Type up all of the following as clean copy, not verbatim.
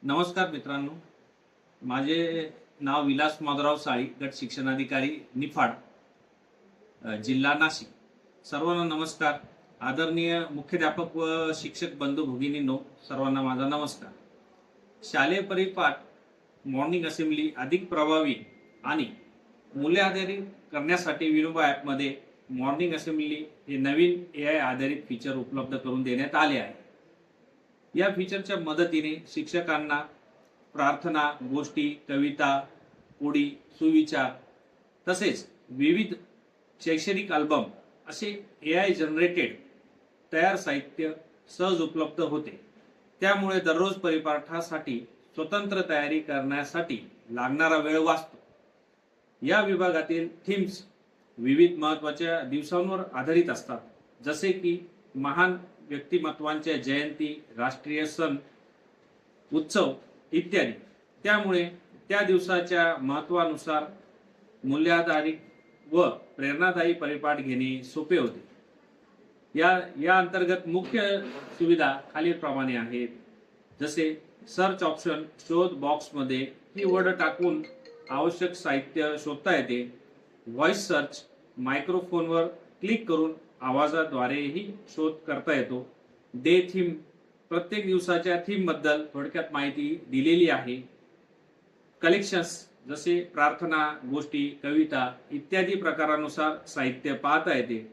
नमस्कार मित्रांनो, माझे नाव विलास माधवराव साळी, गट शिक्षणाधिकारी निफाड, जिल्हा नाशिक. सर्वांना नमस्कार. आदरणीय मुख्याध्यापक व शिक्षक बंधू भगिनींनो, सर्वांना माझा नमस्कार. शालेय परिपाठ मॉर्निंग असेंब्ली अधिक प्रभावी आणि मूल्य आधारित करण्यासाठी विनोबा ॲपमध्ये मॉर्निंग असेंब्ली हे नवीन AI आधारित फीचर उपलब्ध करून देण्यात आले आहे. या फीचरच्या मदतीने शिक्षकांना प्रार्थना, गोष्टी, कविता, ओळी, सुविचार तसेच विविध शैक्षणिक अल्बम असे AI जनरेटेड तयार साहित्य सहज उपलब्ध होते. त्यामुळे दररोज परिपाठासाठी स्वतंत्र तयारी करण्यासाठी लागणारा वेळ वाचतो. या विभागातील थीम्स विविध महत्त्वाच्या दिवसांवर आधारित असतात, जसे की महान व्यक्तिमत्वांच्या जयंती, राष्ट्रीय सण, उत्सव इत्यादी. त्यामुळे त्या दिवसाच्या महत्त्वानुसार मूल्याधारित व प्रेरणादायी परिपाठ घेणे सोपे होते. या अंतर्गत मुख्य सुविधा खालीलप्रमाणे आहेत, जसे सर्च ऑप्शन, शोध बॉक्समध्ये कीवर्ड टाकून आवश्यक साहित्य शोधता येते. व्हॉइस सर्च, मायक्रोफोनवर क्लिक करून आवाजाद्वारेही शोध करता येतो. डे थीम, प्रत्येक दिवसाच्या थीम बद्दल थोडक्यात माहिती दिलेली आहे. कलेक्शन्स, जसे प्रार्थना, गोष्टी, कविता इत्यादी प्रकारानुसार साहित्य पाहता येते.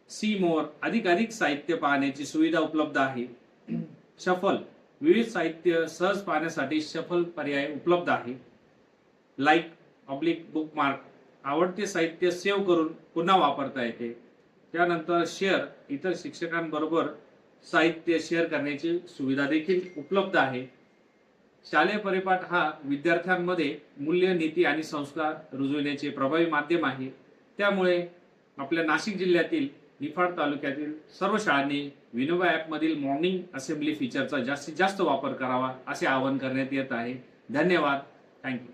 सी मोर, अधिकाधिक साहित्य पाहण्याची सुविधा उपलब्ध आहे. शफल, विविध साहित्य सहज पाहण्यासाठी शफल पर्याय उपलब्ध आहे. लाईक बुकमार्क, आवडते साहित्य सेव्ह करून पुन्हा वापरता येते. त्यानंतर शेअर, इतर शिक्षकांबरोबर साहित्य शेअर करण्याची सुविधा देखील उपलब्ध आहे. शालेय परिपाठ हा विद्यार्थ्यांमध्ये मूल्य, नीती आणि संस्कार रुजविण्याचे प्रभावी माध्यम आहे. त्यामुळे आपल्या नाशिक जिल्ह्यातील निफाड तालुक्यातील सर्व शाळांनी विनोबा ॲपमधील मॉर्निंग असेंब्ली फीचरचा जास्तीत जास्त वापर करावा असे आवाहन करण्यात येत आहे. धन्यवाद. थँक्यू.